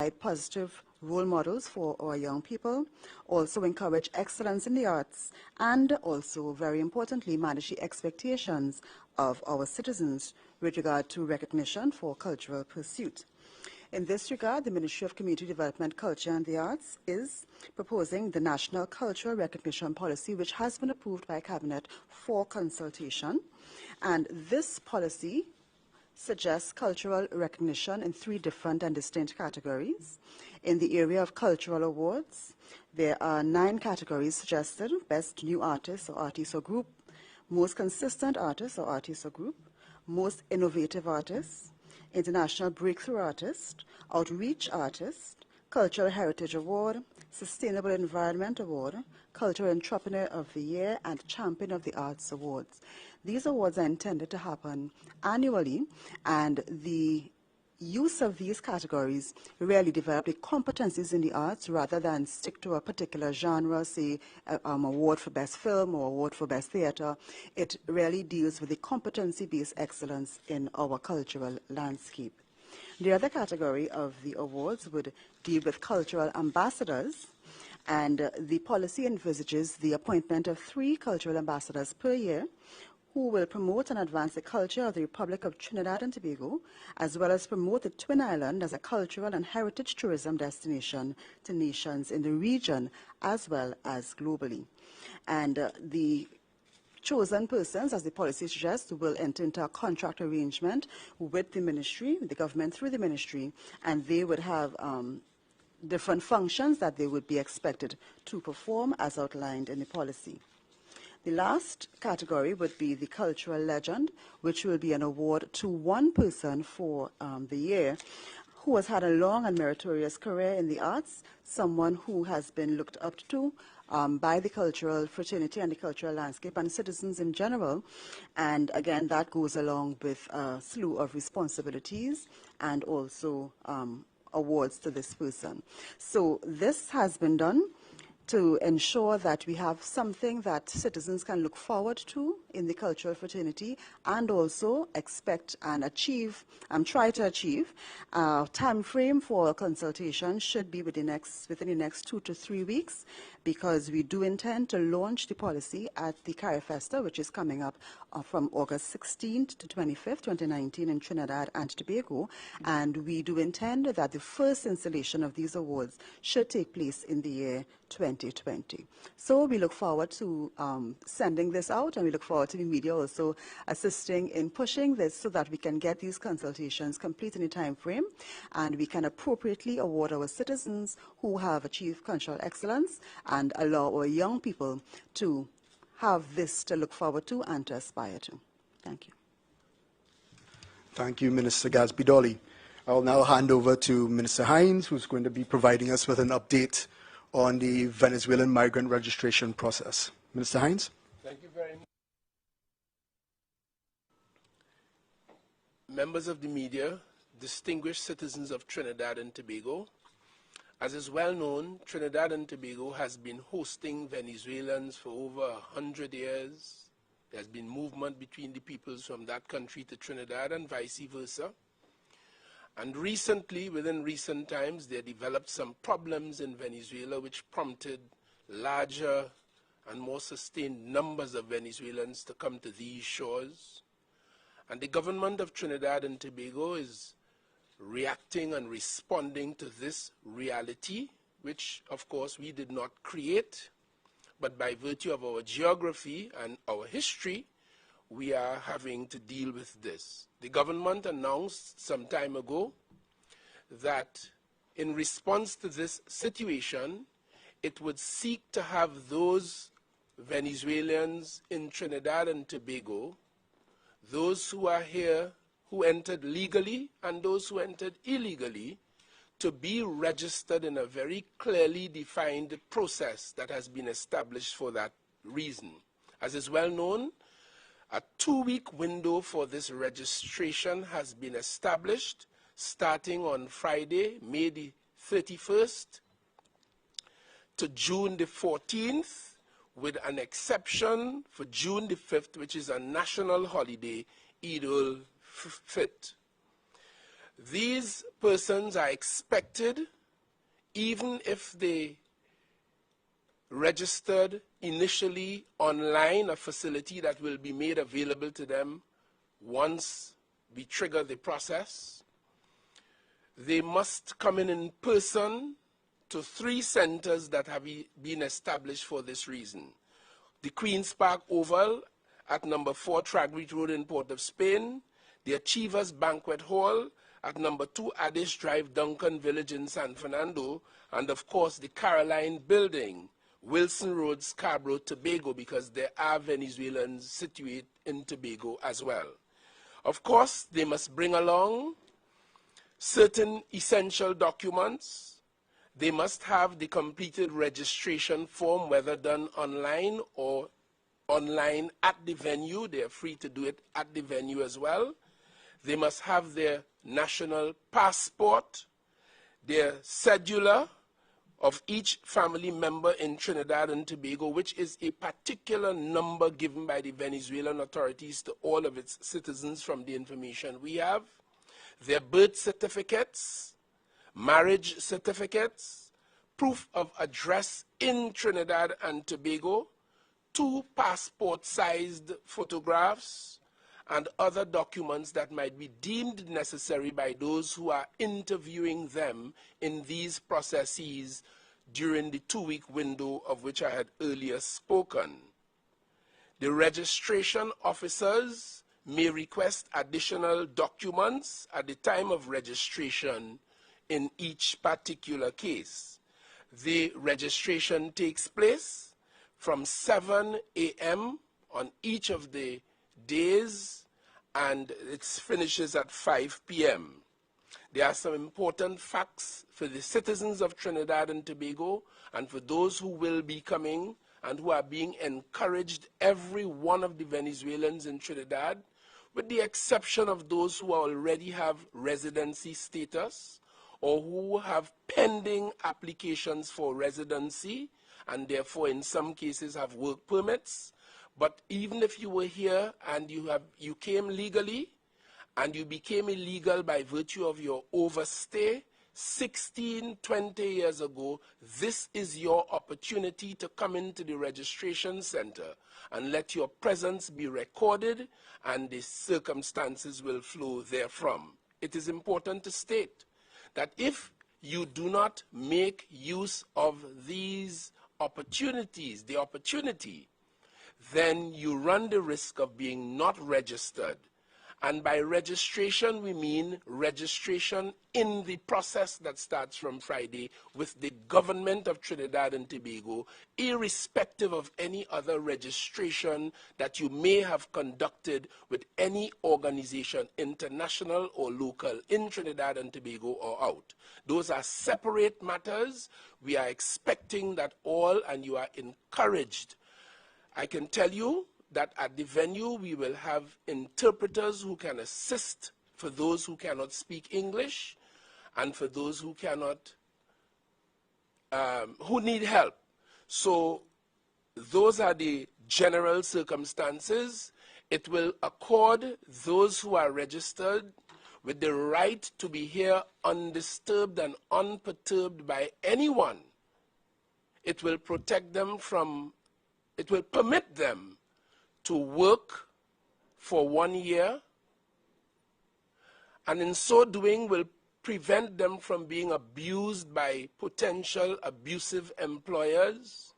provide positive role models for our young people, also encourage excellence in the arts, and also, very importantly, manage the expectations of our citizens with regard to recognition for cultural pursuit. In this regard, the Ministry of Community Development, Culture and the Arts is proposing the National Cultural Recognition Policy, which has been approved by Cabinet for consultation. And this policy suggests cultural recognition in 3 different and distinct categories. In the area of cultural awards, there are 9 categories suggested: Best New Artist or Artist or Group, Most Consistent Artist or Artist or Group, Most Innovative Artist, International Breakthrough Artist, Outreach Artist, Cultural Heritage Award, Sustainable Environment Award, Cultural Entrepreneur of the Year, and Champion of the Arts Awards. These awards are intended to happen annually, and the use of these categories really develop the competencies in the arts rather than stick to a particular genre, say award for best film or award for best theatre. It really deals with the competency-based excellence in our cultural landscape. The other category of the awards would deal with cultural ambassadors, and the policy envisages the appointment of 3 cultural ambassadors per year who will promote and advance the culture of the Republic of Trinidad and Tobago, as well as promote the Twin Island as a cultural and heritage tourism destination to nations in the region, as well as globally. And the chosen persons, as the policy suggests, will enter into a contract arrangement with the ministry, the government through the ministry, and they would have different functions that they would be expected to perform as outlined in the policy. The last category would be the cultural legend, which will be an award to 1 person for the year who has had a long and meritorious career in the arts, someone who has been looked up to by the cultural fraternity and the cultural landscape and citizens in general. And again, that goes along with a slew of responsibilities and also awards to this person. So this has been done to ensure that we have something that citizens can look forward to in the cultural fraternity and also expect and achieve, try to achieve. Time frame for consultation should be within the next 2 to 3 weeks, because we do intend to launch the policy at the CARIFESTA, which is coming up from August 16th to 25th, 2019 in Trinidad and Tobago. And we do intend that the first installation of these awards should take place in the year 2020. So we look forward to sending this out, and we look forward to the media also assisting in pushing this so that we can get these consultations complete in a time frame, and we can appropriately award our citizens who have achieved cultural excellence and allow our young people to have this to look forward to and to aspire to. Thank you. Thank you, Minister Gasby-Dolly. I'll now hand over to Minister Hines, who's going to be providing us with an update on the Venezuelan migrant registration process. Minister Hines. Thank you very much. Members of the media, distinguished citizens of Trinidad and Tobago, as is well known, Trinidad and Tobago has been hosting Venezuelans for over 100 years. There's been movement between the peoples from that country to Trinidad and vice versa. And recently, within recent times, there developed some problems in Venezuela which prompted larger and more sustained numbers of Venezuelans to come to these shores. And the government of Trinidad and Tobago is reacting and responding to this reality, which, of course, we did not create, but by virtue of our geography and our history, we are having to deal with this. The government announced some time ago that in response to this situation, it would seek to have those Venezuelans in Trinidad and Tobago, those who are here, who entered legally and those who entered illegally, to be registered in a very clearly defined process that has been established for that reason. As is well known, a 2-week window for this registration has been established starting on Friday, May the 31st to June the 14th, with an exception for June the 5th, which is a national holiday, Eid al-Fitr. These persons are expected even if they registered initially online, a facility that will be made available to them once we trigger the process, they must come in person to 3 centers that have been established for this reason. The Queen's Park Oval at number 4 Tragreet Road in Port of Spain, the Achievers Banquet Hall at number 2 Addis Drive, Duncan Village in San Fernando, and of course the Caroline Building, Wilson Road, Scarborough, Tobago, because there are Venezuelans situated in Tobago as well. Of course, they must bring along certain essential documents. They must have the completed registration form, whether done online or online at the venue. They are free to do it at the venue as well. They must have their national passport, their cedula of each family member in Trinidad and Tobago, which is a particular number given by the Venezuelan authorities to all of its citizens from the information we have, their birth certificates, marriage certificates, proof of address in Trinidad and Tobago, 2 passport-sized photographs, and other documents that might be deemed necessary by those who are interviewing them in these processes during the 2-week window of which I had earlier spoken. The registration officers may request additional documents at the time of registration in each particular case. The registration takes place from 7 a.m. on each of the days, and it finishes at 5 p.m. There are some important facts for the citizens of Trinidad and Tobago and for those who will be coming and who are being encouraged, every one of the Venezuelans in Trinidad, with the exception of those who already have residency status or who have pending applications for residency and therefore in some cases have work permits. But even if you were here and you came legally and you became illegal by virtue of your overstay 16, 20 years ago, this is your opportunity to come into the registration center and let your presence be recorded, and the circumstances will flow therefrom. It is important to state that if you do not make use of these opportunities, then you run the risk of being not registered. And by registration, we mean registration in the process that starts from Friday with the government of Trinidad and Tobago, irrespective of any other registration that you may have conducted with any organization, international or local, in Trinidad and Tobago or out. Those are separate matters. We are expecting that all, and you are encouraged. I can tell you that at the venue we will have interpreters who can assist for those who cannot speak English and for those who cannot, who need help. So those are the general circumstances. It will accord those who are registered with the right to be here undisturbed and unperturbed by anyone. It will protect them from, it will permit them to work for 1 year, and in so doing will prevent them from being abused by potential abusive employers.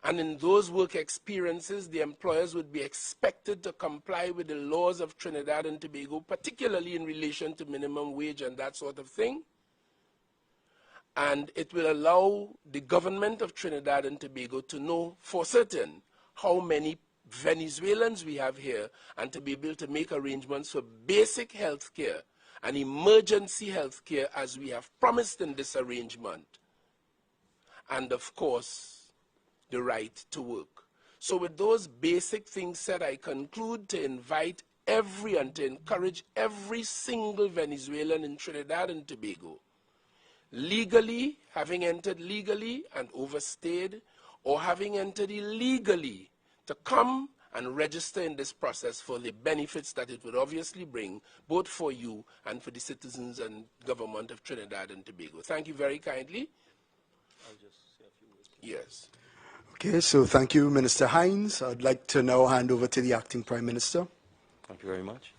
And in those work experiences, the employers would be expected to comply with the laws of Trinidad and Tobago, particularly in relation to minimum wage and that sort of thing. And it will allow the government of Trinidad and Tobago to know for certain how many Venezuelans we have here, and to be able to make arrangements for basic health care and emergency health care as we have promised in this arrangement. And of course, the right to work. So with those basic things said, I conclude to invite every and to encourage every single Venezuelan in Trinidad and Tobago, legally, having entered legally and overstayed, or having entered illegally, to come and register in this process for the benefits that it would obviously bring, both for you and for the citizens and government of Trinidad and Tobago. Thank you very kindly. I'll just say a few words. Yes. Okay, so thank you, Minister Hines. I'd like to now hand over to the Acting Prime Minister. Thank you very much.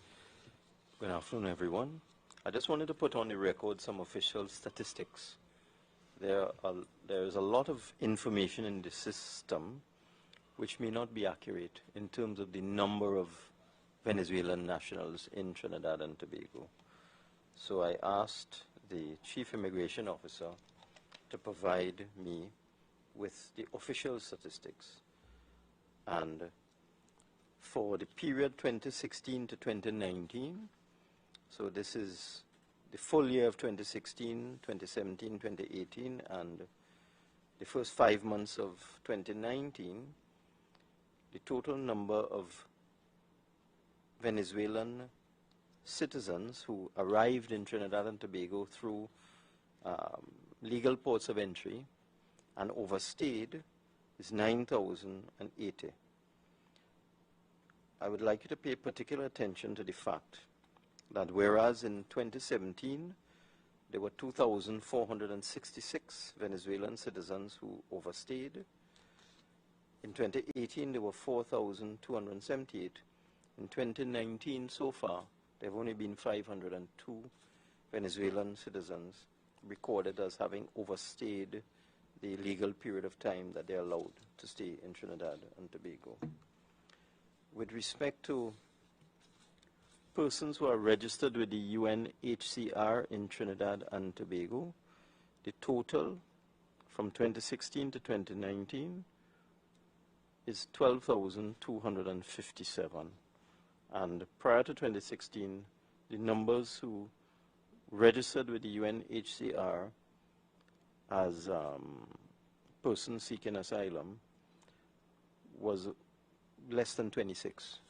Good afternoon, everyone. I just wanted to put on the record some official statistics. There is a lot of information in the system which may not be accurate in terms of the number of Venezuelan nationals in Trinidad and Tobago. So I asked the Chief Immigration Officer to provide me with the official statistics. And for the period 2016 to 2019, so this is the full year of 2016, 2017, 2018, and the first 5 months of 2019, the total number of Venezuelan citizens who arrived in Trinidad and Tobago through legal ports of entry and overstayed is 9,080. I would like you to pay particular attention to the fact that whereas in 2017 there were 2,466 Venezuelan citizens who overstayed, in 2018 there were 4,278. In 2019 so far there have only been 502 Venezuelan citizens recorded as having overstayed the legal period of time that they are allowed to stay in Trinidad and Tobago. With respect to persons who are registered with the UNHCR in Trinidad and Tobago, the total from 2016 to 2019 is 12,257. And prior to 2016, the numbers who registered with the UNHCR as persons seeking asylum was less than 26.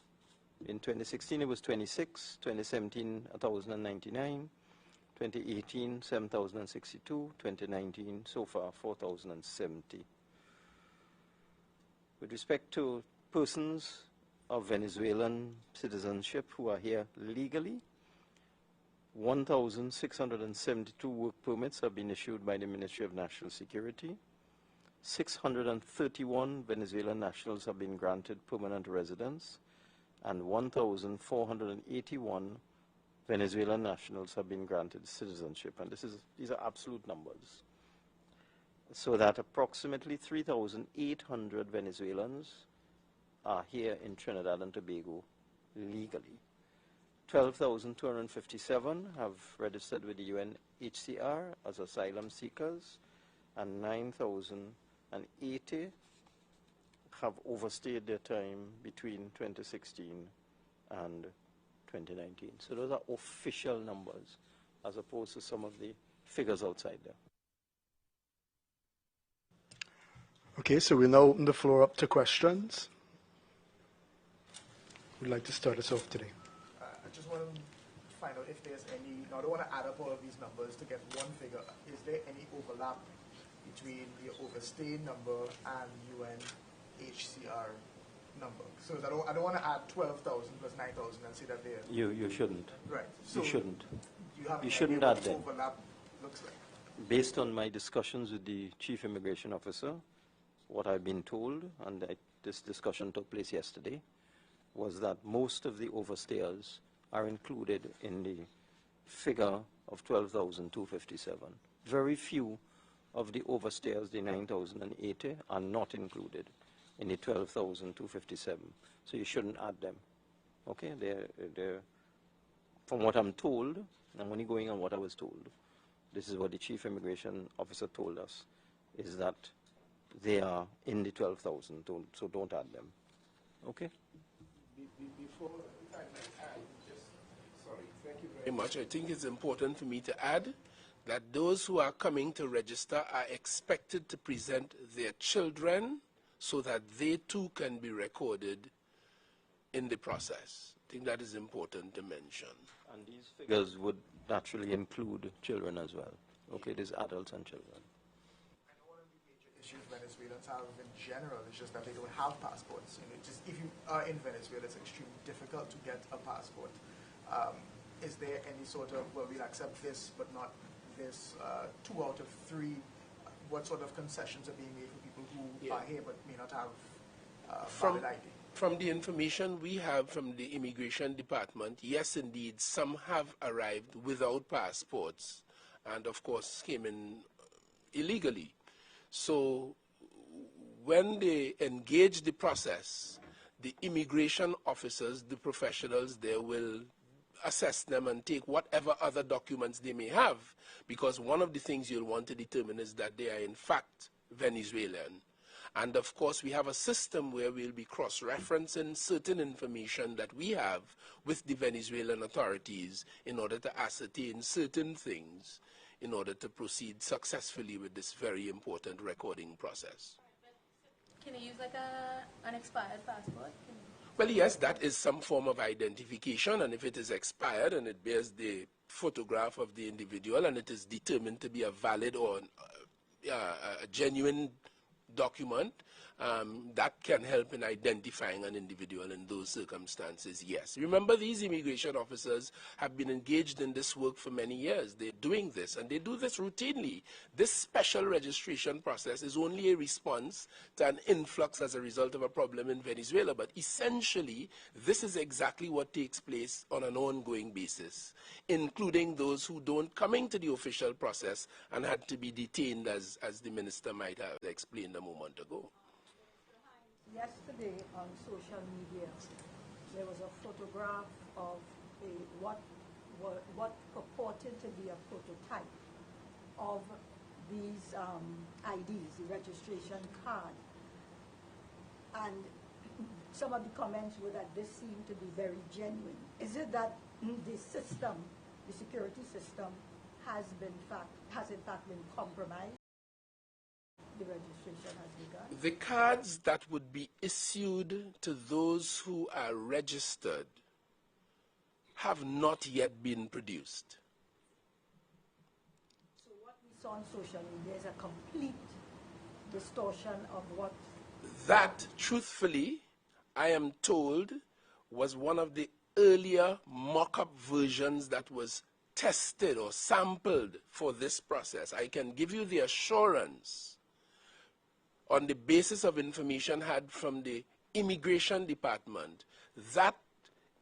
In 2016 it was 26, 2017 1,099, 2018 7,062, 2019 so far 4,070. With respect to persons of Venezuelan citizenship who are here legally, 1,672 work permits have been issued by the Ministry of National Security. 631 Venezuelan nationals have been granted permanent residence, and 1,481 Venezuelan nationals have been granted citizenship. And these are absolute numbers. So that approximately 3,800 Venezuelans are here in Trinidad and Tobago legally. 12,257 have registered with the UNHCR as asylum seekers, and 9,080 have overstayed their time between 2016 and 2019. So those are official numbers as opposed to some of the figures outside there. Okay, so we'll now open the floor up to questions. Who'd like to start us off today? I just want to find out if there's any, now I don't want to add up all of these numbers to get one figure. Is there any overlap between the overstay number and UNHCR number? So I don't want to add 12,000 plus 9,000 and say that they're... You shouldn't. Right. So you shouldn't. You shouldn't add them. Overlap looks like? Based on my discussions with the Chief Immigration Officer, what I've been told, and this discussion took place yesterday, was that most of the overstayers are included in the figure of 12,257. Very few of the overstayers, the 9,080, are not included in the 12,257. So you shouldn't add them. Okay, they're, from what I'm told, I'm only going on what I was told, this is what the Chief Immigration Officer told us, is that they are in the 12,000, so don't add them. Okay? Before, if I might add, sorry, thank you very much. I think it's important for me to add that those who are coming to register are expected to present their children so that they too can be recorded in the process. I think that is important to mention. And these figures would naturally include children as well. Okay, there's adults and children. I know one of the major issues Venezuela Venezuelans have in general. It's just that they don't have passports. You know, just if you are in Venezuela, it's extremely difficult to get a passport. Is there any sort of, well, we'll accept this, but not this, 2 out of 3? What sort of concessions are being made for people who are here but may not have valid ID? From the information we have from the Immigration Department, yes, indeed, some have arrived without passports and, of course, came in illegally. So when they engage the process, the immigration officers, the professionals there will assess them and take whatever other documents they may have, because one of the things you'll want to determine is that they are in fact Venezuelan. And of course, we have a system where we'll be cross-referencing certain information that we have with the Venezuelan authorities in order to ascertain certain things in order to proceed successfully with this very important recording process. Can you use like an expired passport? Well, yes, that is some form of identification, and if it is expired and it bears the photograph of the individual and it is determined to be a valid or a genuine document, that can help in identifying an individual in those circumstances, yes. Remember, these immigration officers have been engaged in this work for many years. They're doing this, and they do this routinely. This special registration process is only a response to an influx as a result of a problem in Venezuela, but essentially, this is exactly what takes place on an ongoing basis, including those who don't come into the official process and had to be detained, as the minister might have explained a moment ago. Yesterday on social media, there was a photograph of what purported to be a prototype of these IDs, the registration card. And some of the comments were that this seemed to be very genuine. Is it that the system, the security system, has in fact been compromised? The registration has begun? The cards that would be issued to those who are registered have not yet been produced. So what we saw on social media is a complete distortion of what? That, truthfully, I am told, was one of the earlier mock-up versions that was tested or sampled for this process. I can give you the assurance on the basis of information had from the Immigration Department, that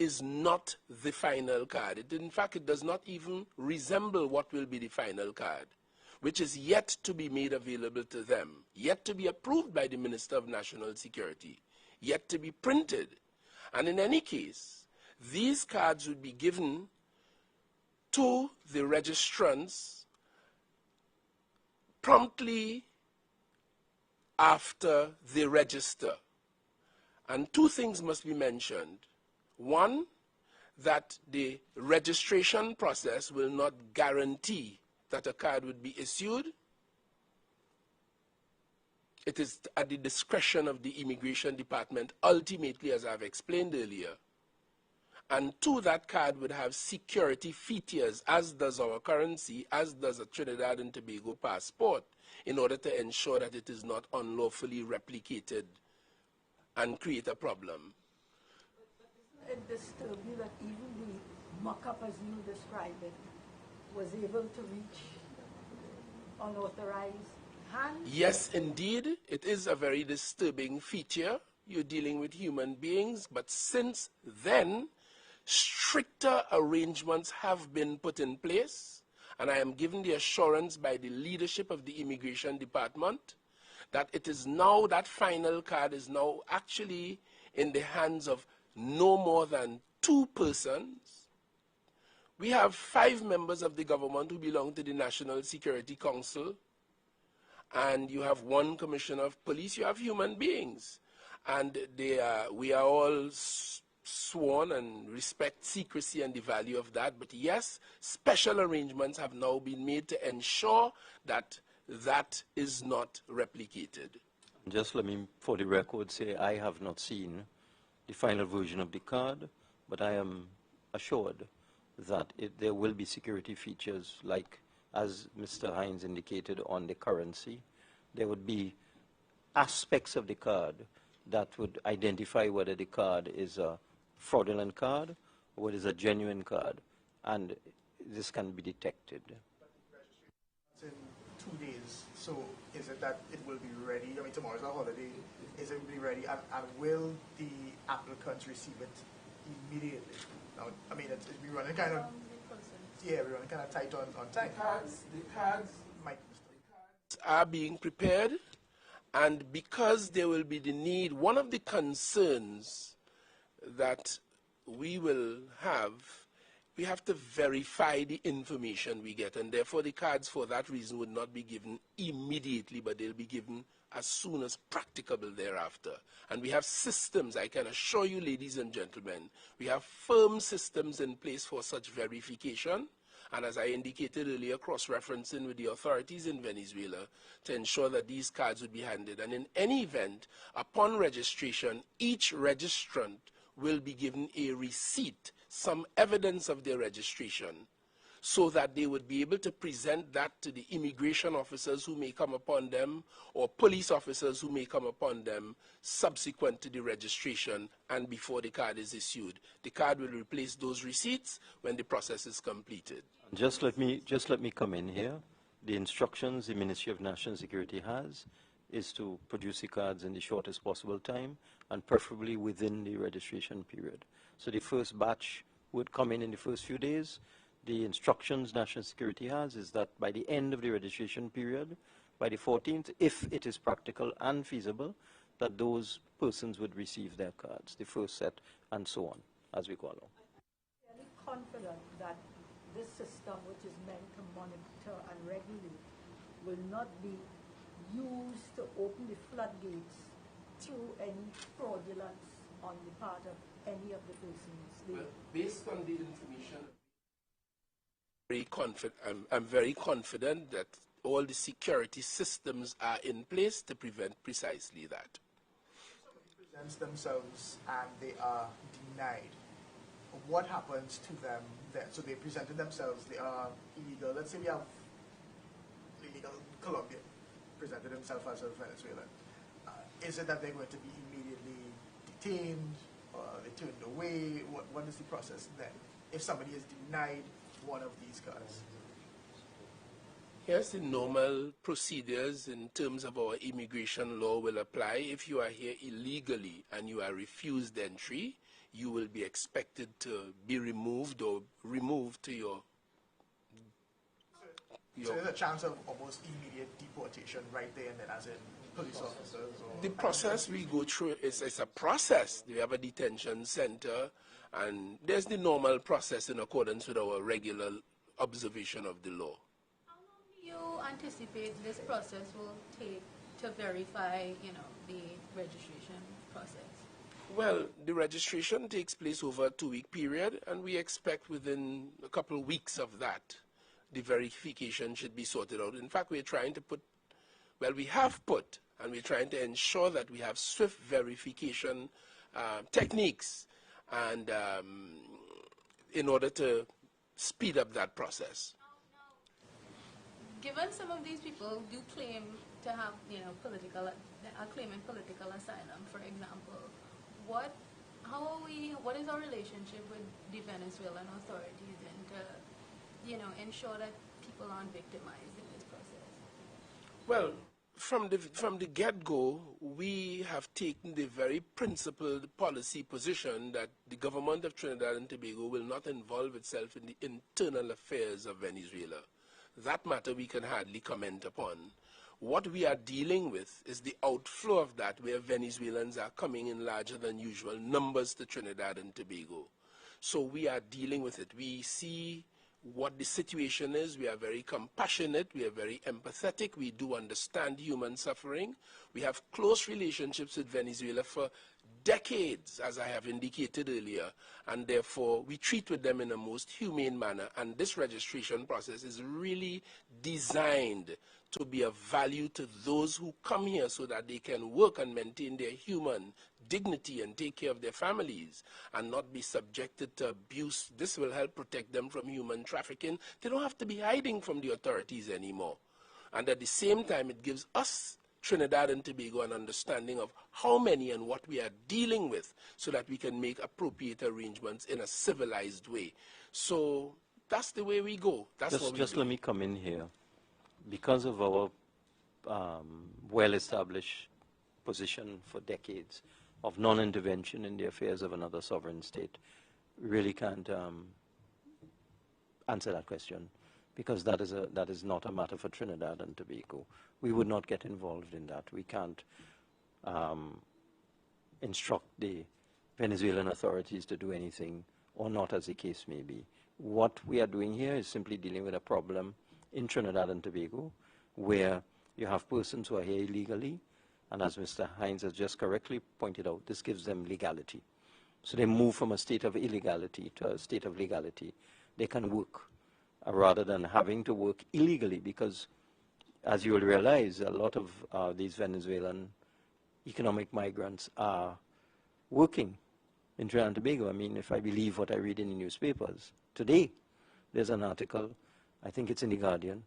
is not the final card. In fact, it does not even resemble what will be the final card, which is yet to be made available to them, yet to be approved by the Minister of National Security, yet to be printed. And in any case, these cards would be given to the registrants promptly after they register. And 2 things must be mentioned. One, that the registration process will not guarantee that a card would be issued. It is at the discretion of the Immigration Department, ultimately, as I've explained earlier. And 2, that card would have security features, as does our currency, as does a Trinidad and Tobago passport, in order to ensure that it is not unlawfully replicated and create a problem. It disturbs you that even the mock-up, as you describe it, was able to reach unauthorized hands? Yes, indeed. It is a very disturbing feature. You're dealing with human beings, but since then, stricter arrangements have been put in place. And I am given the assurance by the leadership of the Immigration Department that it is now, that final card is now actually in the hands of no more than 2 persons. We have 5 members of the government who belong to the National Security Council, and you have 1 commissioner of police. You have human beings, and we are all sworn and respect secrecy and the value of that. But yes, special arrangements have now been made to ensure that that is not replicated. Just let me, for the record, say I have not seen the final version of the card, but I am assured that there will be security features, like, as Mr. Hines indicated, on the currency. There would be aspects of the card that would identify whether the card is a fraudulent card or whether it's a genuine card, and this can be detected. It's in 2 days, so is it that it will be ready? I mean, tomorrow's a holiday. Is it will be ready, and will the applicants receive it immediately? Now, I mean, we're running kind of, yeah, we're running kind of tight on time. The cards are being prepared, and because there will be the need, one of the concerns that we will have, we have to verify the information we get, and therefore the cards for that reason would not be given immediately, but they'll be given as soon as practicable thereafter. And we have systems, I can assure you, ladies and gentlemen, we have firm systems in place for such verification, and as I indicated earlier, cross-referencing with the authorities in Venezuela to ensure that these cards would be handed. And in any event, upon registration, each registrant will be given a receipt, some evidence of their registration, so that they would be able to present that to the immigration officers who may come upon them or police officers who may come upon them subsequent to the registration and before the card is issued. The card will replace those receipts when the process is completed. Just let me come in here. The instructions the Ministry of National Security has is to produce the cards in the shortest possible time and preferably within the registration period. So the first batch would come in the first few days. The instructions National Security has is that by the end of the registration period, by the 14th, if it is practical and feasible, that those persons would receive their cards, the first set, and so on, as we go along. I'm fairly confident that this system, which is meant to monitor and regulate, will not be used to open the floodgates through any fraudulence on the part of any of the persons. Well, based on the information, I'm very confident that all the security systems are in place to prevent precisely that. Somebody presents themselves and they are denied. What happens to them then? So they presented themselves, they are illegal. Let's say we have illegal Colombian, presented himself as a Venezuelan. Is it that they're going to be immediately detained or they turned away? What is the process then if somebody is denied one of these cards? Yes, the normal procedures in terms of our immigration law will apply. If you are here illegally and you are refused entry, you will be expected to be removed or removed to your... So there's a chance of almost immediate deportation right there and then, as in police officers? Or the process we go through is a process. We have a detention center, and there's the normal process in accordance with our regular observation of the law. How long do you anticipate this process will take to verify, the registration process? Well, the registration takes place over a 2-week period, and we expect within a couple of weeks of that, the verification should be sorted out. In fact, we're trying to put, well, we have put, and we're trying to ensure that we have swift verification techniques, and in order to speed up that process. Now, given some of these people do claim to have, are claiming political asylum, for example, what is our relationship with the Venezuelan authorities and to, ensure that people aren't victimized in this process? Well, from the get-go, we have taken the very principled policy position that the government of Trinidad and Tobago will not involve itself in the internal affairs of Venezuela. That matter we can hardly comment upon. What we are dealing with is the outflow of that, where Venezuelans are coming in larger than usual numbers to Trinidad and Tobago. So we are dealing with it. We see what the situation is. We are very compassionate. We are very empathetic. We do understand human suffering. We have close relationships with Venezuela for decades, as I have indicated earlier, and therefore we treat with them in a most humane manner. And this registration process is really designed to be of value to those who come here so that they can work and maintain their human dignity and take care of their families and not be subjected to abuse. This will help protect them from human trafficking. They don't have to be hiding from the authorities anymore. And at the same time, it gives us Trinidad and Tobago an understanding of how many and what we are dealing with so that we can make appropriate arrangements in a civilized way. So that's the way we go. That's what we Just do. let me come in here. Because of our well-established position for decades of non-intervention in the affairs of another sovereign state, we really can't answer that question, because that is not a matter for Trinidad and Tobago. We would not get involved in that. We can't instruct the Venezuelan authorities to do anything, or not, as the case may be. What we are doing here is simply dealing with a problem in Trinidad and Tobago, where you have persons who are here illegally, and as Mr. Hines has just correctly pointed out, this gives them legality. So they move from a state of illegality to a state of legality. They can work rather than having to work illegally, because, as you will realize, a lot of these Venezuelan economic migrants are working in Trinidad and Tobago. I mean, if I believe what I read in the newspapers, today there's an article, I think it's in The Guardian,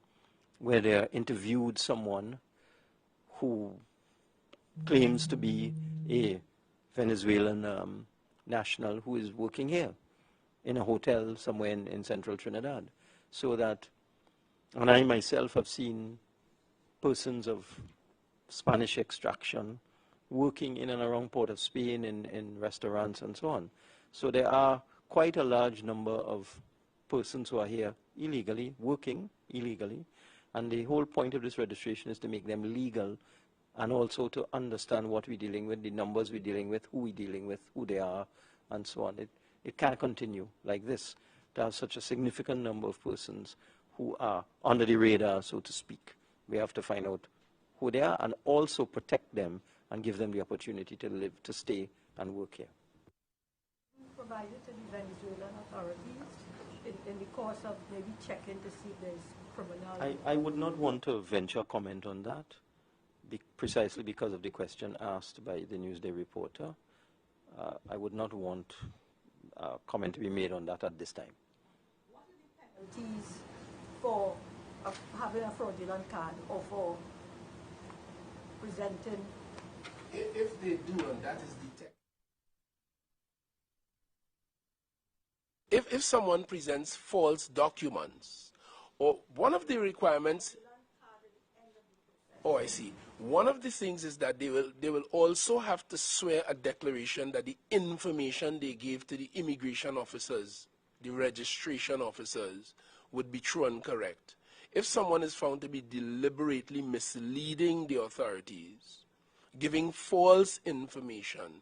where they interviewed someone who claims to be a Venezuelan national who is working here in a hotel somewhere in central Trinidad. So that, and I myself have seen persons of Spanish extraction working in and around Port of Spain in restaurants and so on. So there are quite a large number of persons who are here illegally, working illegally, and the whole point of this registration is to make them legal, and also to understand what we're dealing with, the numbers we're dealing with, who we're dealing with, who they are, and so on. It can't continue like this, to have such a significant number of persons who are under the radar, so to speak. We have to find out who they are and also protect them and give them the opportunity to live, to stay, and work here. Provided to the Venezuelan authorities in the course of maybe checking to see if there's criminal... I would not want to venture comment on that, precisely because of the question asked by the Newsday reporter. I would not want comment to be made on that at this time. What are the penalties for having a fraudulent card or for presenting? If they do, and that is the tech. If someone presents false documents, or one of the requirements, oh, I see. One of the things is that they will also have to swear a declaration that the information they gave to the immigration officers, the registration officers, would be true and correct. If someone is found to be deliberately misleading the authorities, giving false information,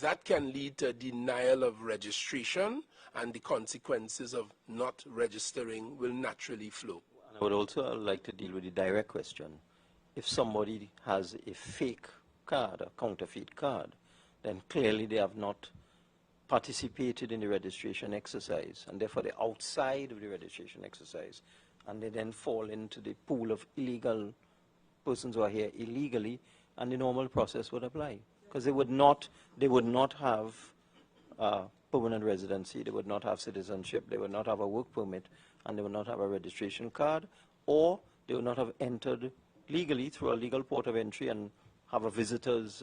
that can lead to denial of registration, and the consequences of not registering will naturally flow. And I would also like to deal with the direct question. If somebody has a fake card, a counterfeit card, then clearly they have not participated in the registration exercise, and therefore they're outside of the registration exercise, and they then fall into the pool of illegal persons who are here illegally, and the normal process would apply, because they would not have permanent residency, they would not have citizenship, they would not have a work permit, and they would not have a registration card, or they would not have entered legally through a legal port of entry and have a visitor's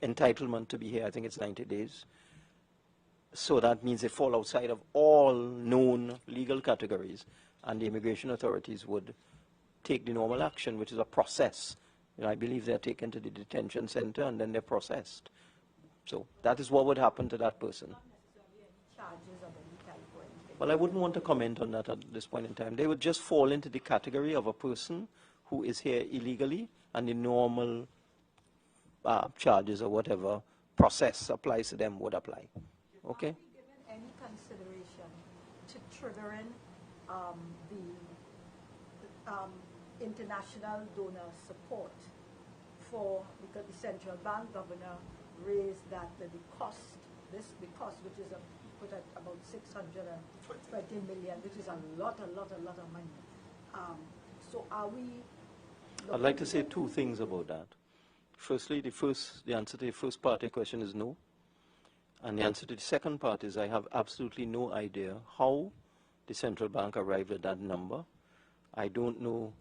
entitlement to be here. I think it's 90 days. So that means they fall outside of all known legal categories, and the immigration authorities would take the normal action, which is a process. I believe they're taken to the detention center and then they're processed. So that is what would happen to that person. Well, I wouldn't want to comment on that at this point in time. They would just fall into the category of a person who is here illegally, and the normal charges or whatever process applies to them would apply. Okay? Have you given any consideration to triggering the international donor support for, because the central bank governor raised that the cost, which is put at about 620 million, which is a lot of money. So are we... I'd like to say two things about that. Firstly, the answer to the first part of the question is no. And the answer to the second part is I have absolutely no idea how the central bank arrived at that number. I don't know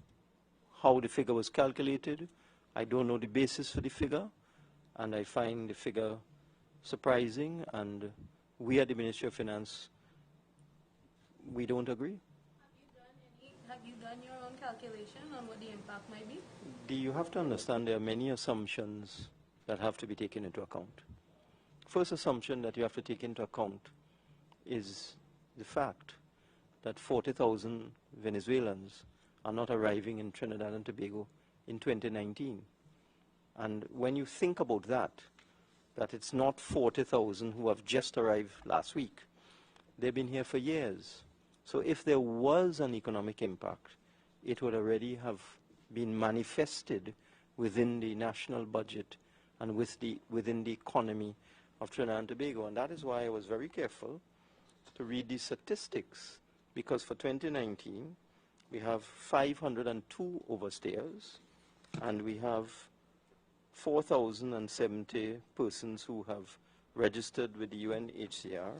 how the figure was calculated. I don't know the basis for the figure, and I find the figure surprising, and we at the Ministry of Finance, we don't agree. Have you done your own calculation on what the impact might be? You have to understand there are many assumptions that have to be taken into account. First assumption that you have to take into account is the fact that 40,000 Venezuelans are not arriving in Trinidad and Tobago in 2019. And when you think about that it's not 40,000 who have just arrived last week. They've been here for years. So if there was an economic impact, it would already have been manifested within the national budget and within the economy of Trinidad and Tobago. And that is why I was very careful to read the statistics, because for 2019, we have 502 overstayers, and we have 4,070 persons who have registered with the UNHCR,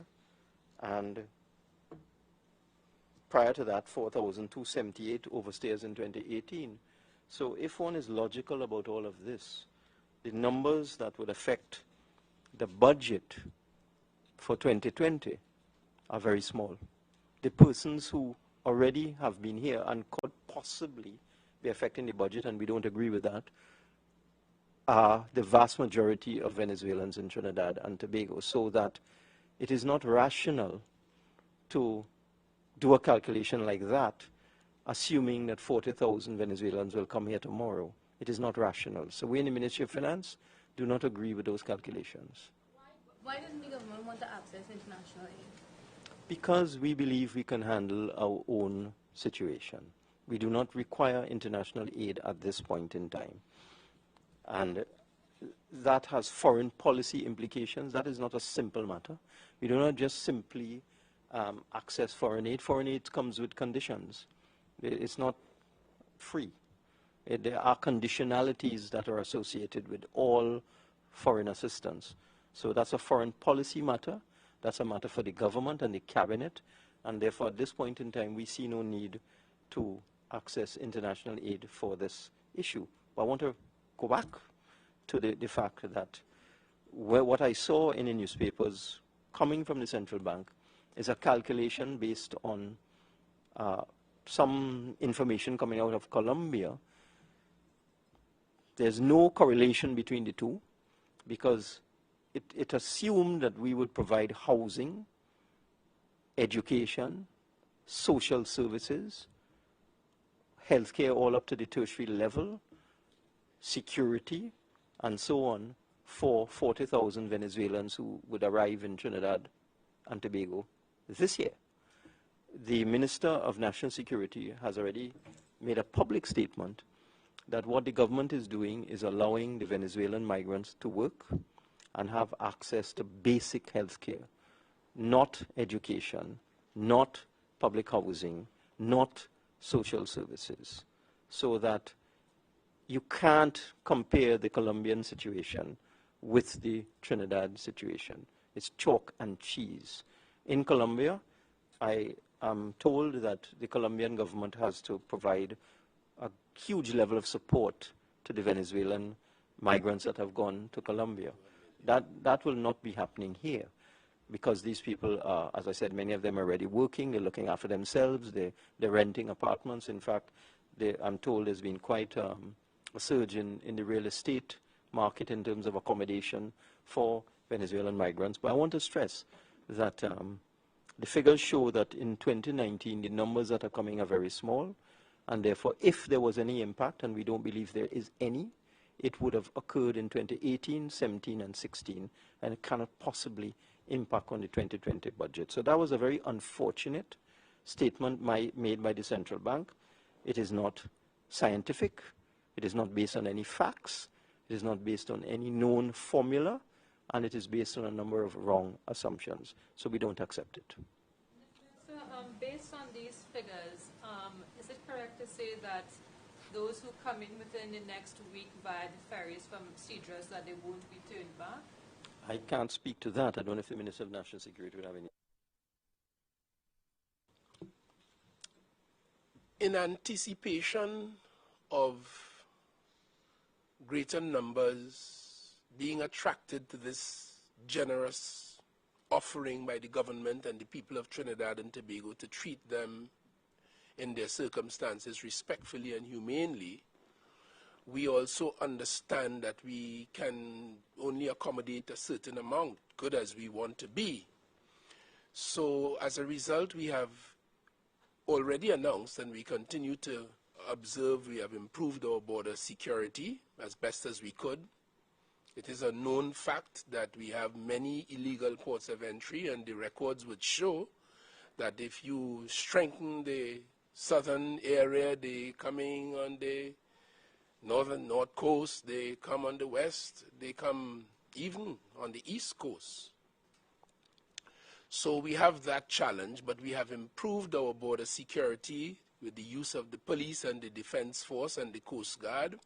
and prior to that, 4,278 overstayers in 2018. So if one is logical about all of this, the numbers that would affect the budget for 2020 are very small. The persons who already have been here and could possibly be affecting the budget, and we don't agree with that, are the vast majority of Venezuelans in Trinidad and Tobago, so that it is not rational to do a calculation like that, assuming that 40,000 Venezuelans will come here tomorrow. It is not rational. So we in the Ministry of Finance do not agree with those calculations. Why doesn't the government want to access international aid? Because we believe we can handle our own situation. We do not require international aid at this point in time. And that has foreign policy implications. That is not a simple matter. We do not just simply access foreign aid. Foreign aid comes with conditions. It's not free. There are conditionalities that are associated with all foreign assistance. So that's a foreign policy matter. That's a matter for the government and the cabinet. And therefore, at this point in time, we see no need to access international aid for this issue. But I want to go back to the fact that what I saw in the newspapers coming from the central bank is a calculation based on some information coming out of Colombia. There's no correlation between the two, because it assumed that we would provide housing, education, social services, healthcare all up to the tertiary level, security, and so on, for 40,000 Venezuelans who would arrive in Trinidad and Tobago this year. The Minister of National Security has already made a public statement that what the government is doing is allowing the Venezuelan migrants to work and have access to basic health care, not education, not public housing, not social services, so that you can't compare the Colombian situation with the Trinidad situation. It's chalk and cheese. In Colombia, I am told that the Colombian government has to provide a huge level of support to the Venezuelan migrants that have gone to Colombia. That will not be happening here, because these people are, as I said, many of them are already working, they're looking after themselves, they're renting apartments. In fact, I'm told there's been quite a surge in the real estate market in terms of accommodation for Venezuelan migrants. But I want to stress that the figures show that in 2019, the numbers that are coming are very small, and therefore, if there was any impact, and we don't believe there is any, it would have occurred in 2018, 17, and 16, and it cannot possibly impact on the 2020 budget. So that was a very unfortunate statement made by the central bank. It is not scientific. It is not based on any facts. It is not based on any known formula, and it is based on a number of wrong assumptions. So we don't accept it. So based on these figures, is it correct to say that those who come in within the next week via the ferries from Cedros, that they won't be turned back? I can't speak to that. I don't know if the Minister of National Security would have any. In anticipation of greater numbers being attracted to this generous offering by the government and the people of Trinidad and Tobago to treat them in their circumstances respectfully and humanely, we also understand that we can only accommodate a certain amount, good as we want to be. So as a result, we have already announced, and we continue to observe, we have improved our border security as best as we could. It is a known fact that we have many illegal ports of entry, and the records would show that if you strengthen the southern area, they coming on the north coast, they come on the west, they come even on the east coast. So we have that challenge, but we have improved our border security with the use of the police and the defense force and the Coast Guard.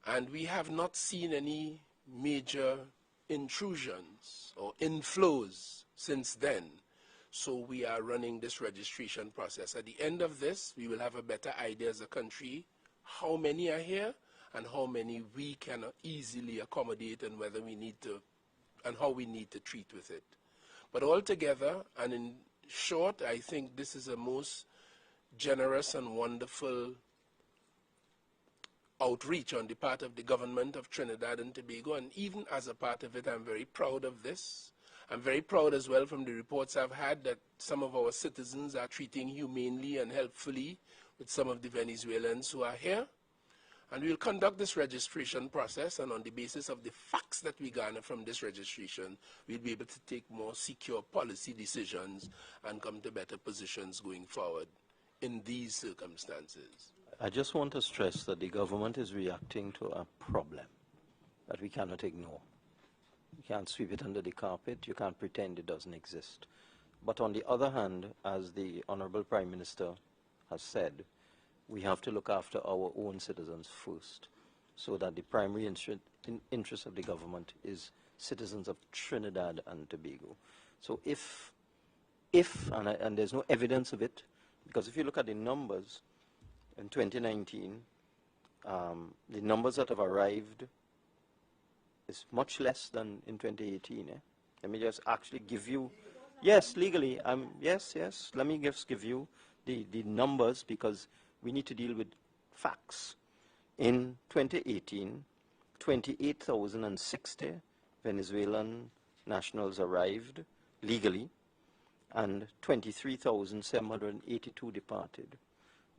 And we have not seen any major intrusions or inflows since then. So we are running this registration process. At the end of this, we will have a better idea as a country how many are here and how many we can easily accommodate, and whether we need to, and how we need to treat with it. But altogether, and in short, I think this is a most generous and wonderful outreach on the part of the government of Trinidad and Tobago, and even as a part of it, I'm very proud of this. I'm very proud as well from the reports I've had that some of our citizens are treating humanely and helpfully with some of the Venezuelans who are here. And we'll conduct this registration process, and on the basis of the facts that we garner from this registration, we'll be able to take more secure policy decisions and come to better positions going forward in these circumstances. I just want to stress that the government is reacting to a problem that we cannot ignore. You can't sweep it under the carpet. You can't pretend it doesn't exist. But on the other hand, as the Honorable Prime Minister has said, we have to look after our own citizens first, so that the primary interest of the government is citizens of Trinidad and Tobago. So and there's no evidence of it, because if you look at the numbers in 2019, the numbers that have arrived is much less than in 2018. Let me just actually give you, yes, legally, yes, let me just give you the numbers, because we need to deal with facts. In 2018, 28,060 Venezuelan nationals arrived legally, and 23,782 departed,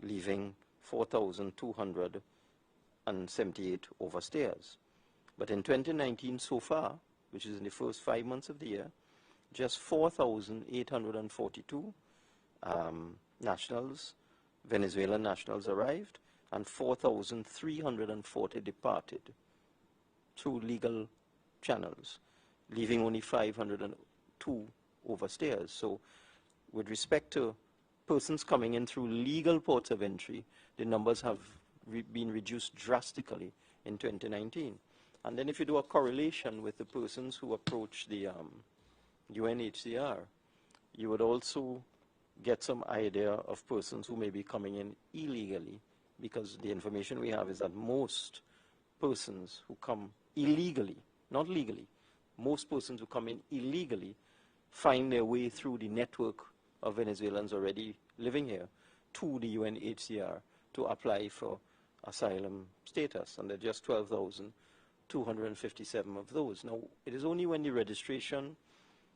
leaving 4,278 overstayers. But in 2019 so far, which is in the first 5 months of the year, just 4,842 Venezuelan nationals arrived, and 4,340 departed through legal channels, leaving only 502 overstayers. So with respect to persons coming in through legal ports of entry, the numbers have been reduced drastically in 2019. And then if you do a correlation with the persons who approach the UNHCR, you would also get some idea of persons who may be coming in illegally, because the information we have is that most persons who come illegally, not legally, most persons who come in illegally find their way through the network of Venezuelans already living here to the UNHCR to apply for asylum status, and there are just 12,257 of those. Now, it is only when the registration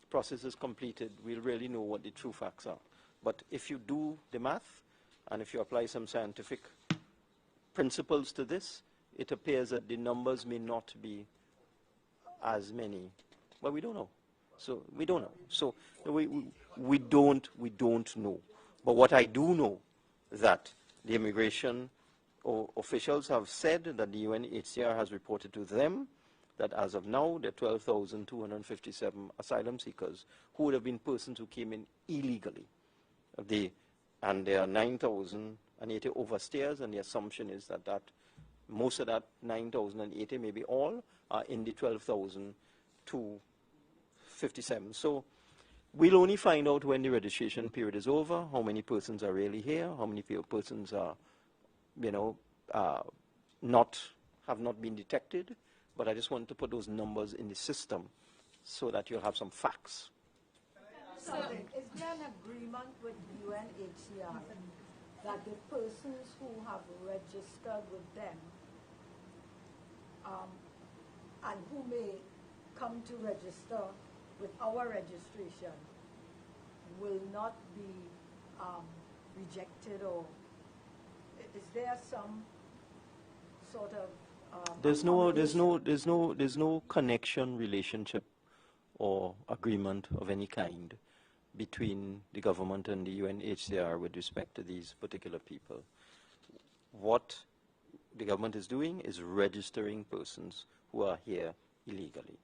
process is completed we'll really know what the true facts are. But if you do the math, and if you apply some scientific principles to this, it appears that the numbers may not be as many. But we don't know. So we don't know. So we don't know. But what I do know, that the immigration officials have said that the UNHCR has reported to them that as of now, there are 12,257 asylum seekers who would have been persons who came in illegally. And there are 9,080 overstayers, and the assumption is that most of that 9,080, maybe all, are in the 12,257. So we'll only find out when the registration period is over, how many persons are really here, how many persons are you know, have not been detected, but I just wanted to put those numbers in the system so that you'll have some facts. So, is there an agreement with UNHCR that the persons who have registered with them and who may come to register with our registration will not be rejected, or is there some sort of There's no connection, relationship, or agreement of any kind between the government and the UNHCR with respect to these particular people. What the government is doing is registering persons who are here illegally.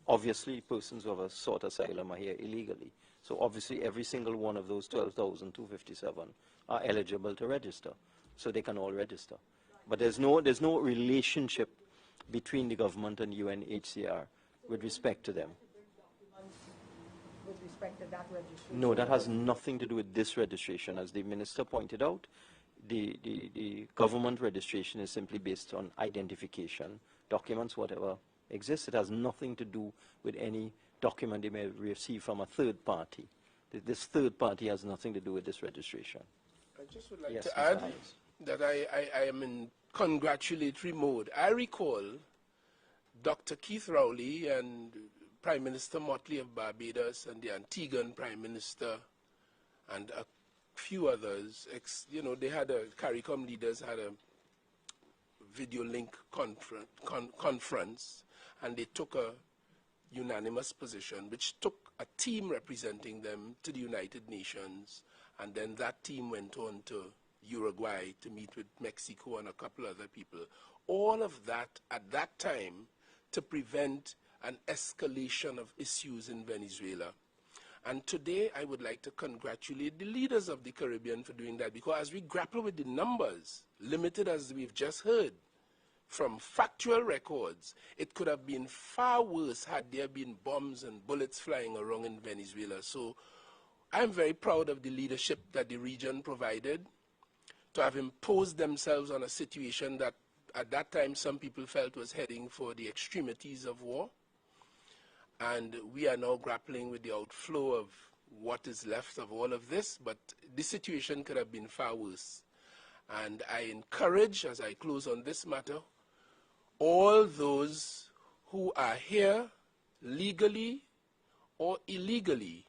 Obviously, persons who have sought asylum are here illegally. So obviously, every single one of those 12,257 are eligible to register. So they can all register. But there's no relationship between the government and UNHCR with respect to them. with respect to that registration? No, that has nothing to do with this registration. As the minister pointed out, the government registration is simply based on identification, documents, whatever exists. It has nothing to do with any document they may receive from a third party. This third party has nothing to do with this registration. I just would like Yes, to Mr. add Hayes. that I am in congratulatory mode. I recall Dr. Keith Rowley and Prime Minister Motley of Barbados and the Antiguan Prime Minister and a few others, they had CARICOM leaders had a video link conference, and they took a unanimous position, which took a team representing them to the United Nations, and then that team went on to Uruguay to meet with Mexico and a couple other people. All of that at that time to prevent an escalation of issues in Venezuela. And today I would like to congratulate the leaders of the Caribbean for doing that, because as we grapple with the numbers, limited as we've just heard, from factual records, it could have been far worse had there been bombs and bullets flying around in Venezuela. So I'm very proud of the leadership that the region provided to have imposed themselves on a situation that at that time some people felt was heading for the extremities of war. And we are now grappling with the outflow of what is left of all of this, but the situation could have been far worse. And I encourage, as I close on this matter, all those who are here legally or illegally,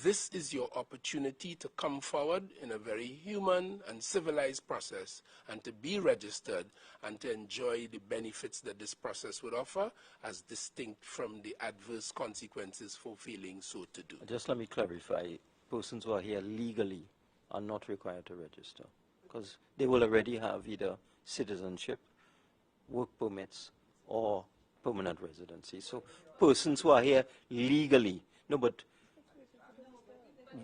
this is your opportunity to come forward in a very human and civilized process and to be registered and to enjoy the benefits that this process would offer, as distinct from the adverse consequences for failing so to do. Just let me clarify. Persons who are here legally are not required to register, because they will already have either citizenship, work permits, or permanent residency. So persons who are here legally, no, but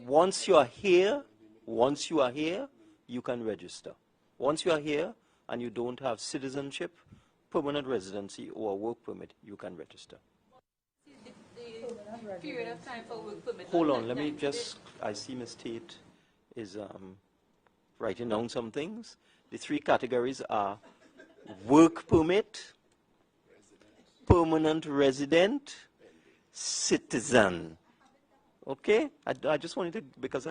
once you are here, you can register. Once you are here and you don't have citizenship, permanent residency, or a work permit, you can register. The period of time for work permit. Hold on, let me just, I see Ms. Tate is writing down some things. The three categories are work permit, permanent resident, citizen. Okay? I just wanted to, because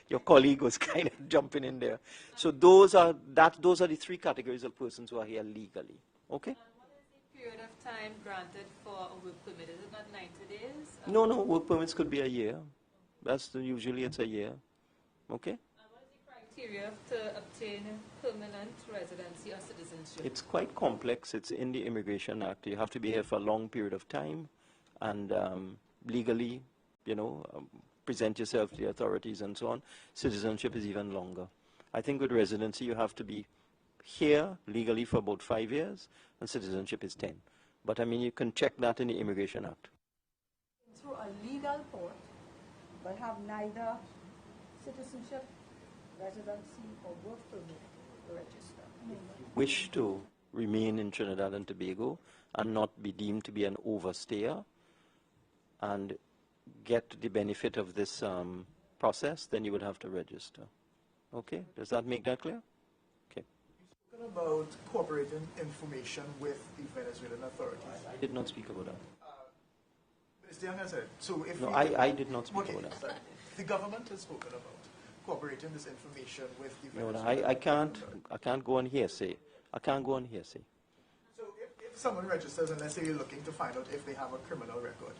your colleague was kind of jumping in there. So those are the three categories of persons who are here legally. Okay? And what is the period of time granted for a work permit? Is it not 90 days? No, work permits could be a year. Usually it's a year. Okay? And what is the criteria to obtain permanent residency or citizenship? It's quite complex. It's in the Immigration Act. You have to be here for a long period of time and legally, present yourself to the authorities and so on. Citizenship is even longer. I think with residency, you have to be here legally for about 5 years, and citizenship is 10. But I mean, you can check that in the Immigration Act. Through a legal port, but have neither citizenship, residency, or work permit to register. Wish to remain in Trinidad and Tobago and not be deemed to be an overstayer and get the benefit of this process, then you would have to register. Okay? Does that make that clear? Okay. What about cooperating information with the Venezuelan authorities? I did not speak about that. Mr. Young has said, so if No, we, I did not speak okay, about that. sorry. The government has spoken about cooperating this information with the No, Venezuelan I can't go on hearsay. I can't go on hearsay. So if someone registers, and let's say you're looking to find out if they have a criminal record,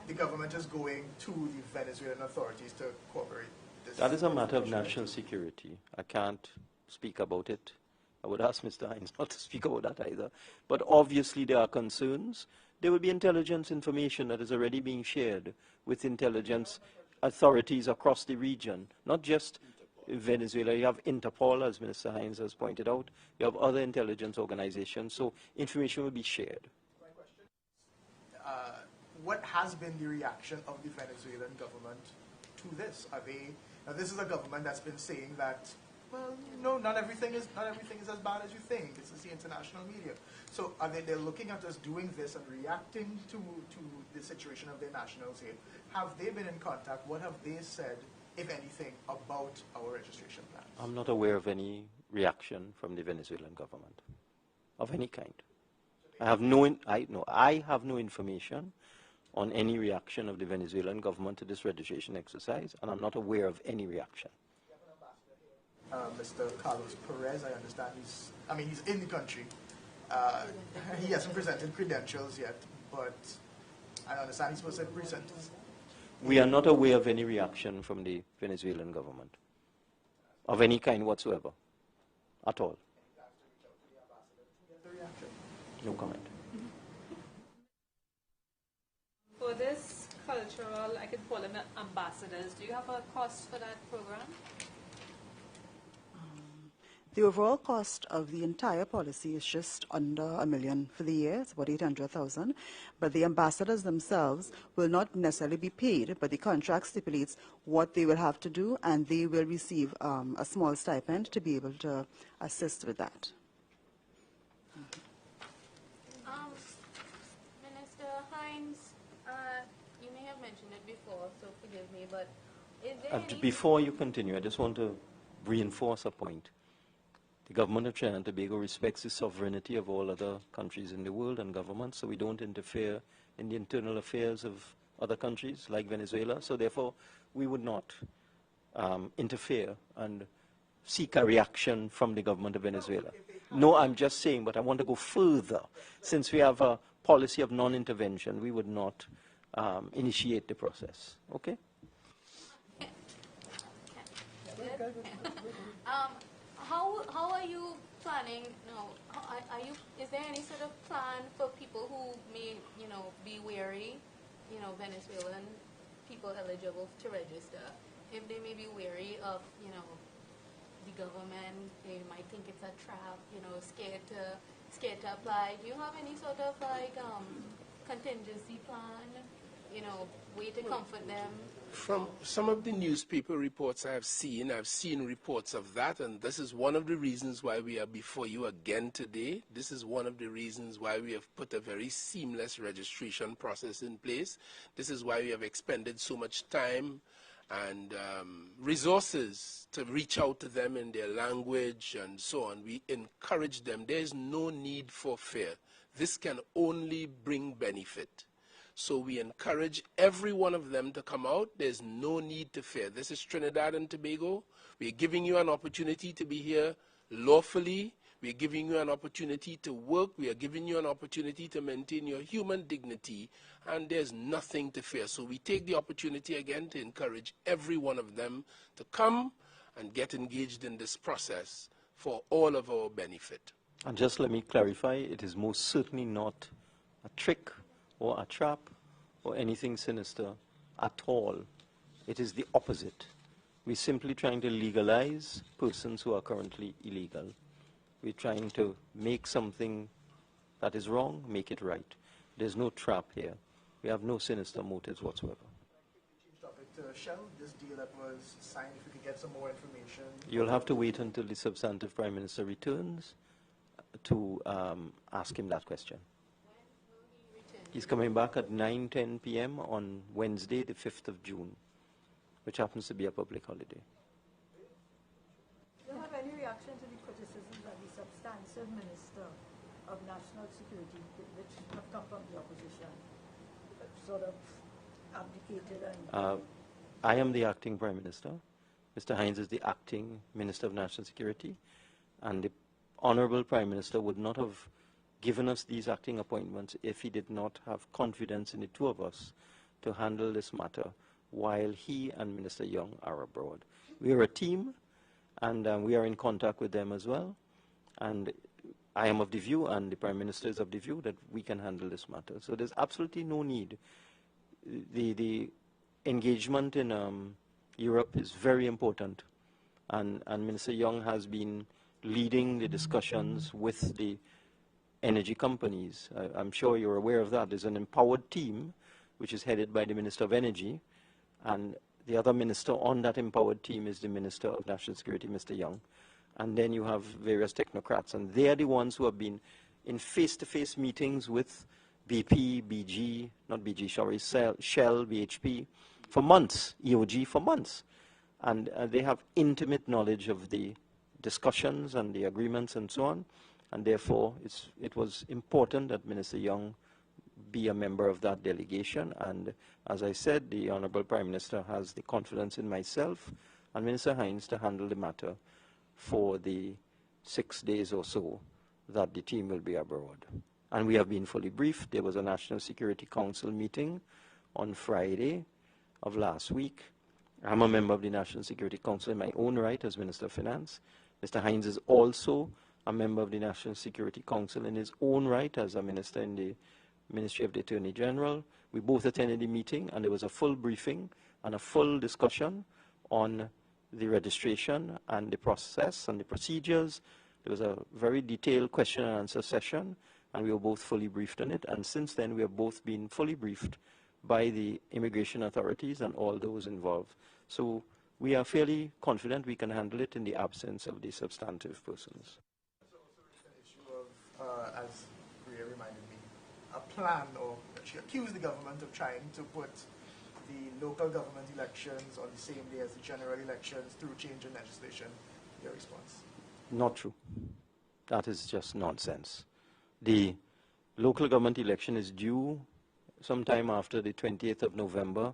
the government is going to the Venezuelan authorities to cooperate this. That is a matter of national security. I can't speak about it. I would ask Mr. Hines not to speak about that either. But obviously there are concerns. There will be intelligence information that is already being shared with intelligence authorities across the region, not just Venezuela. You have Interpol, as Minister Hines has pointed out. You have other intelligence organizations, so information will be shared. What has been the reaction of the Venezuelan government to this? Are they, now this is a government that's been saying that, well, no, not everything is as bad as you think. This is the international media. So are they're looking at us doing this and reacting to the situation of their nationals here. Have they been in contact? What have they said, if anything, about our registration plans? I'm not aware of any reaction from the Venezuelan government of any kind. I have no information on any reaction of the Venezuelan government to this registration exercise, and I'm not aware of any reaction. Mr. Carlos Perez, I understand he's in the country. He hasn't presented credentials yet, but I understand he's supposed to present. We are not aware of any reaction from the Venezuelan government, of any kind whatsoever, at all. No comment. For this cultural, I could call them ambassadors, do you have a cost for that program? The overall cost of the entire policy is just under $1 million for the year. It's about 800,000. But the ambassadors themselves will not necessarily be paid, but the contract stipulates what they will have to do, and they will receive a small stipend to be able to assist with that. Minister Hines, you may have mentioned it before, so forgive me, but is there any... Before you continue, I just want to reinforce a point. The government of Trinidad and Tobago respects the sovereignty of all other countries in the world and governments, so we don't interfere in the internal affairs of other countries like Venezuela. So therefore, we would not interfere and seek a reaction from the government of Venezuela. No, I'm just saying, but I want to go further. Since we have a policy of non-intervention, we would not initiate the process. Okay? How are you planning? Is there any sort of plan for people who may, be wary, Venezuelan people eligible to register, if they may be wary of, the government, they might think it's a trap, scared to apply. Do you have any sort of contingency plan, way to comfort them? From some of the newspaper reports I've seen reports of that, and this is one of the reasons why we are before you again today. This is one of the reasons why we have put a very seamless registration process in place. This is why we have expended so much time and resources to reach out to them in their language and so on. We encourage them. There is no need for fear. This can only bring benefit. So we encourage every one of them to come out. There's no need to fear. This is Trinidad and Tobago. We're giving you an opportunity to be here lawfully. We're giving you an opportunity to work. We are giving you an opportunity to maintain your human dignity. And there's nothing to fear. So we take the opportunity again to encourage every one of them to come and get engaged in this process for all of our benefit. And just let me clarify, it is most certainly not a trick or a trap or anything sinister at all. It is the opposite. We're simply trying to legalize persons who are currently illegal. We're trying to make something that is wrong, make it right. There's no trap here. We have no sinister motives whatsoever. Shell, this deal that was signed, if we could get some more information. You'll have to wait until the substantive Prime Minister returns to ask him that question. He's coming back at 9:10 p.m. on Wednesday, the 5th of June, which happens to be a public holiday. Do you have any reaction to the criticism that the substantive successive minister of national security, which have come from the opposition, sort of abdicated and... I am the acting Prime Minister. Mr. Hines is the acting Minister of National Security. And the Honorable Prime Minister would not have given us these acting appointments if he did not have confidence in the two of us to handle this matter while he and Minister Young are abroad. We are a team, and we are in contact with them as well. And I am of the view, and the Prime Minister is of the view, that we can handle this matter. So there's absolutely no need. The engagement in Europe is very important, and Minister Young has been leading the discussions with the energy companies. I'm sure you're aware of that. There's an empowered team which is headed by the Minister of Energy, and the other minister on that empowered team is the Minister of National Security, Mr. Young. And then you have various technocrats, and they are the ones who have been in face-to-face meetings with BP, BG, not BG, sorry, Shell, BHP, for months, EOG for months. And they have intimate knowledge of the discussions and the agreements and so on. And therefore, it was important that Minister Young be a member of that delegation. And as I said, the Honorable Prime Minister has the confidence in myself and Minister Hines to handle the matter for the 6 days or so that the team will be abroad. And we have been fully briefed. There was a National Security Council meeting on Friday of last week. I'm a member of the National Security Council in my own right as Minister of Finance. Mr. Hines is also a member of the National Security Council in his own right as a minister in the Ministry of the Attorney General. We both attended the meeting, and there was a full briefing and a full discussion on the registration and the process and the procedures. There was a very detailed question and answer session, and we were both fully briefed on it. And since then, we have both been fully briefed by the immigration authorities and all those involved. So we are fairly confident we can handle it in the absence of the substantive persons. There's also an issue of, as Ria reminded me, a plan, or she accused the government of trying to put the local government elections on the same day as the general elections through change in legislation. Your response? Not true. That is just nonsense. The local government election is due sometime after the 20th of November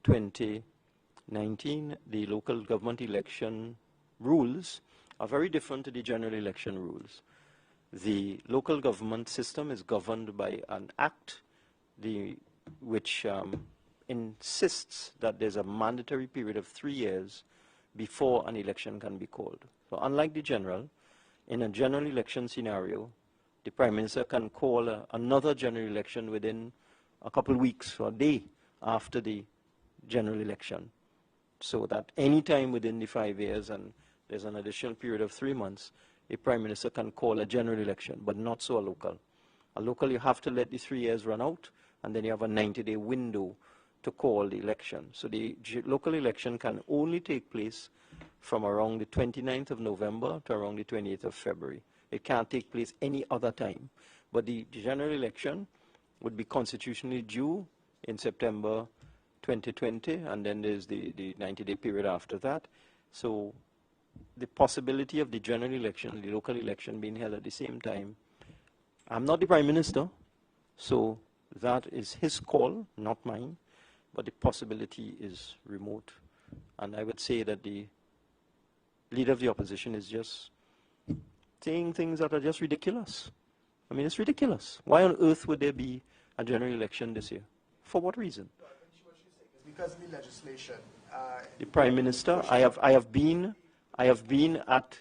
2019. The local government election rules are very different to the general election rules. The local government system is governed by an act which insists that there's a mandatory period of 3 years before an election can be called. So unlike the general, in a general election scenario, the Prime Minister can call another general election within a couple of weeks or a day after the general election, so that any time within the 5 years, and there's an additional period of 3 months, a Prime Minister can call a general election, but not so a local. A local, you have to let the 3 years run out, and then you have a 90-day window to call the election. So the local election can only take place from around the 29th of November to around the 28th of February. It can't take place any other time. But the general election would be constitutionally due in September 2020, and then there's the 90-day period after that. So the possibility of the general election, the local election being held at the same time, I'm not the Prime Minister, so that is his call, not mine, but the possibility is remote. And I would say that the leader of the opposition is just saying things that are just ridiculous. I mean, it's ridiculous. Why on earth would there be a general election this year? For what reason? No, I think what she's saying is because of the legislation. The Prime Minister, I have been at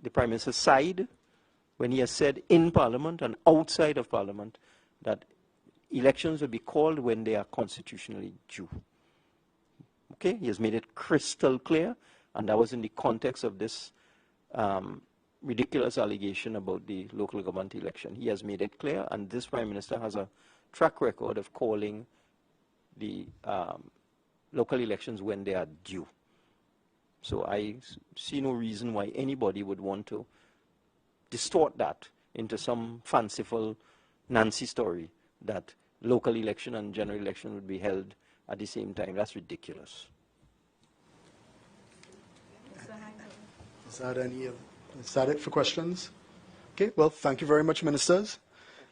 the Prime Minister's side when he has said in Parliament and outside of Parliament that elections will be called when they are constitutionally due. Okay, he has made it crystal clear, and that was in the context of this ridiculous allegation about the local government election. He has made it clear, and this Prime Minister has a track record of calling the local elections when they are due. So I see no reason why anybody would want to distort that into some fanciful Nancy story that local election and general election would be held at the same time. That's ridiculous. Is that it for questions? Okay, well, thank you very much, ministers.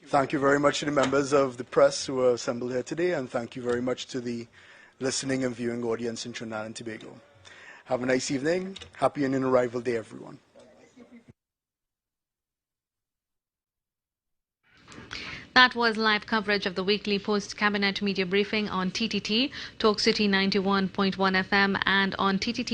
Thank you very much to the members of the press who are assembled here today, and thank you very much to the listening and viewing audience in Trinidad and Tobago. Have a nice evening. Happy Union Arrival Day, everyone. That was live coverage of the weekly post-cabinet media briefing on TTT, Talk City 91.1 FM, and on TTT